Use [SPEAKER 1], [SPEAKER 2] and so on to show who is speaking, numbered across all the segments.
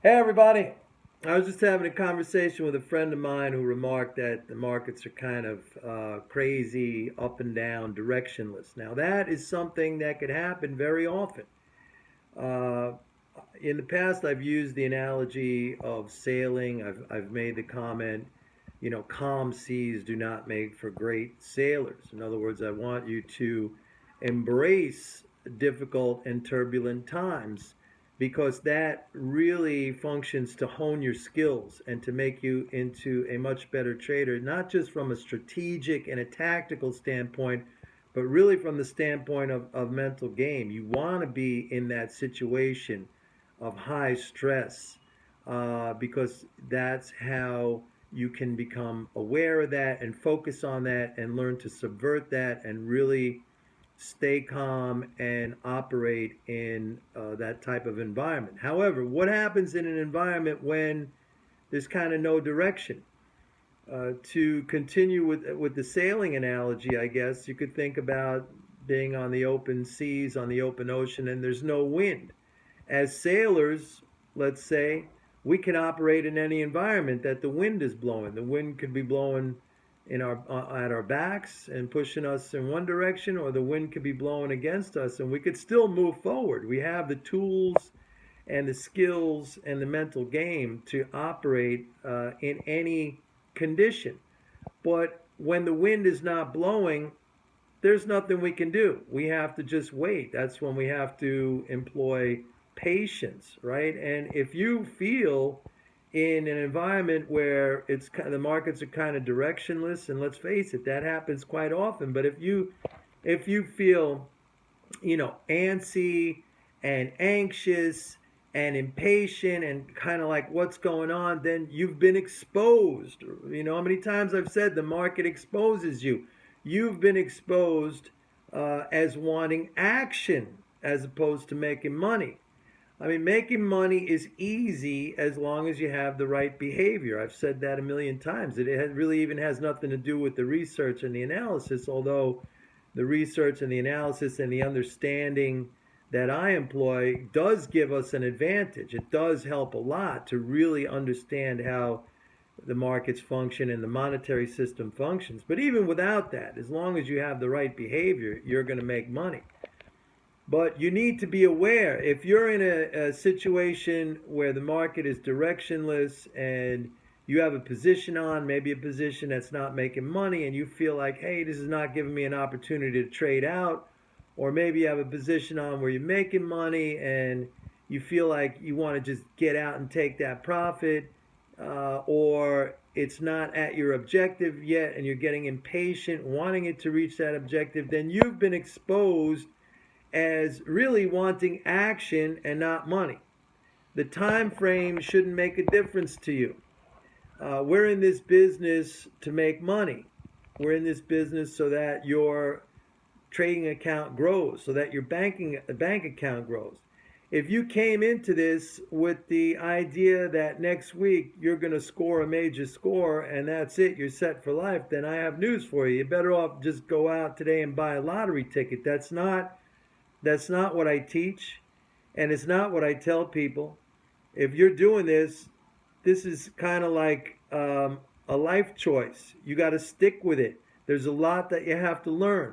[SPEAKER 1] Hey everybody! I was just having a conversation with a friend of mine who remarked that the markets are kind of crazy, up and down, directionless. Now, that is something that could happen very often. Uh, in the past, I've used the analogy of sailing. I've made the comment, calm seas do not make for great sailors. In other words, I want you to embrace difficult and turbulent times because that really functions to hone your skills and to make you into a much better trader, not just from a strategic and a tactical standpoint, but really from the standpoint of mental game. You want to be in that situation of high stress because that's how you can become aware of that and focus on that and learn to subvert that and really stay calm and operate in that type of environment. However, what happens in an environment when there's kind of no direction? To continue with the sailing analogy, I guess you could think about being on the open seas, on the open ocean, and there's no wind. As sailors, let's say, we can operate in any environment that the wind is blowing. The wind could be blowing at our backs and pushing us in one direction, or the wind could be blowing against us, and we could still move forward. We have the tools and the skills and the mental game to operate in any condition. But when the wind is not blowing, there's nothing we can do. We have to just wait. That's when we have to employ patience, right? And if you feel in an environment where the markets are kind of directionless, and let's face it, that happens quite often. But if you feel antsy and anxious and impatient and kind of like what's going on, then you've been exposed. How many times I've said the market exposes you? You've been exposed as wanting action as opposed to making money. I mean, making money is easy as long as you have the right behavior. I've said that a million times. It really even has nothing to do with the research and the analysis, although the research and the analysis and the understanding that I employ does give us an advantage. It does help a lot to really understand how the markets function and the monetary system functions. But even without that, as long as you have the right behavior, you're going to make money. But you need to be aware if you're in a situation where the market is directionless and you have a position on, maybe a position that's not making money, and you feel like, hey, this is not giving me an opportunity to trade out, or maybe you have a position on where you're making money and you feel like you want to just get out and take that profit, or it's not at your objective yet and you're getting impatient, wanting it to reach that objective, then you've been exposed as really wanting action and not money. The time frame shouldn't make a difference to you. We're in this business to make money. We're in this business so that your trading account grows, so that your bank account grows. If you came into this with the idea that next week you're going to score a major score and that's it, you're set for life, then I have news for you. You're better off just go out today and buy a lottery ticket. That's not what I teach, and it's not what I tell people. If you're doing this, this is kind of like a life choice. You got to stick with it. There's a lot that you have to learn.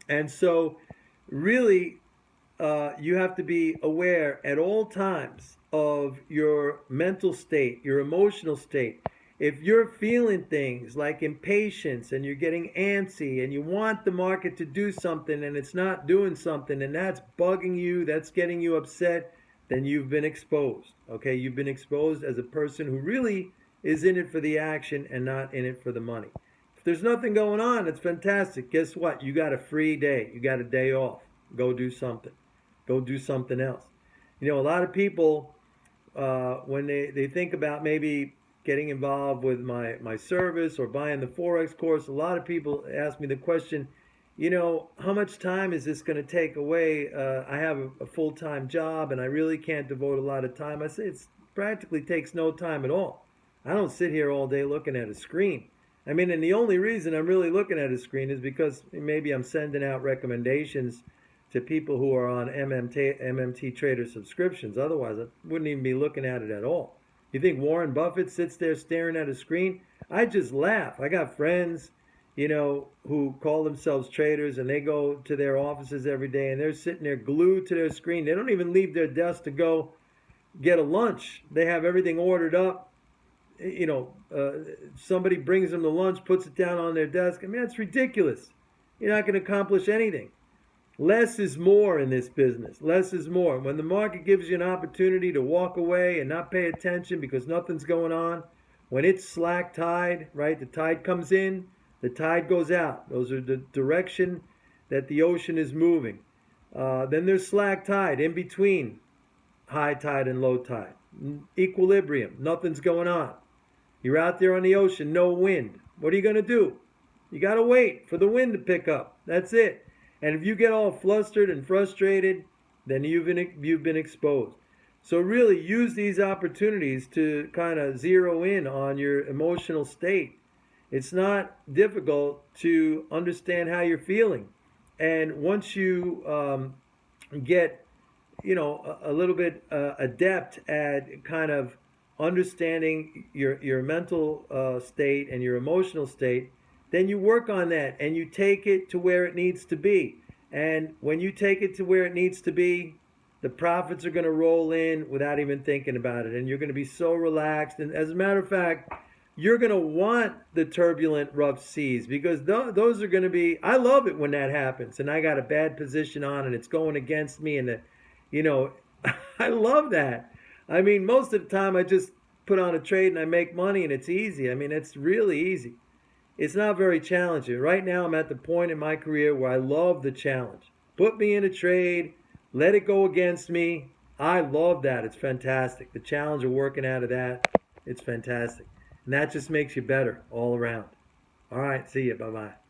[SPEAKER 1] And so, really, you have to be aware at all times of your mental state, your emotional state. If you're feeling things like impatience and you're getting antsy and you want the market to do something and it's not doing something and that's bugging you, that's getting you upset, then you've been exposed. Okay, you've been exposed as a person who really is in it for the action and not in it for the money. If there's nothing going on, it's fantastic. Guess what? You got a free day. You got a day off. Go do something. Go do something else. A lot of people, when they think about maybe getting involved with my service or buying the Forex course, a lot of people ask me the question, how much time is this going to take away? I have a full-time job and I really can't devote a lot of time. I say it practically takes no time at all. I don't sit here all day looking at a screen. I mean, and the only reason I'm really looking at a screen is because maybe I'm sending out recommendations to people who are on MMT trader subscriptions. Otherwise, I wouldn't even be looking at it at all. You think Warren Buffett sits there staring at a screen? I just laugh. I got friends, who call themselves traders, and they go to their offices every day and they're sitting there glued to their screen. They don't even leave their desk to go get a lunch. They have everything ordered up. Somebody brings them the lunch, puts it down on their desk. I mean, that's ridiculous. You're not going to accomplish anything. Less is more in this business. Less is more. When the market gives you an opportunity to walk away and not pay attention because nothing's going on, when it's slack tide, right, the tide comes in, the tide goes out. Those are the direction that the ocean is moving. Then there's slack tide in between high tide and low tide. Equilibrium. Nothing's going on. You're out there on the ocean, no wind. What are you going to do? You got to wait for the wind to pick up. That's it. And if you get all flustered and frustrated, then you've been exposed. So really use these opportunities to kind of zero in on your emotional state. It's not difficult to understand how you're feeling. And once you get, a little bit adept at kind of understanding your mental state and your emotional state, then you work on that and you take it to where it needs to be. And when you take it to where it needs to be, the profits are going to roll in without even thinking about it. And you're going to be so relaxed. And as a matter of fact, you're going to want the turbulent, rough seas, because those are going to be, I love it when that happens. And I got a bad position on and it's going against me. And, I love that. I mean, most of the time I just put on a trade and I make money and it's easy. I mean, it's really easy. It's not very challenging. Right now, I'm at the point in my career where I love the challenge. Put me in a trade, let it go against me. I love that. It's fantastic. The challenge of working out of that, it's fantastic. And that just makes you better all around. All right, see you. Bye-bye.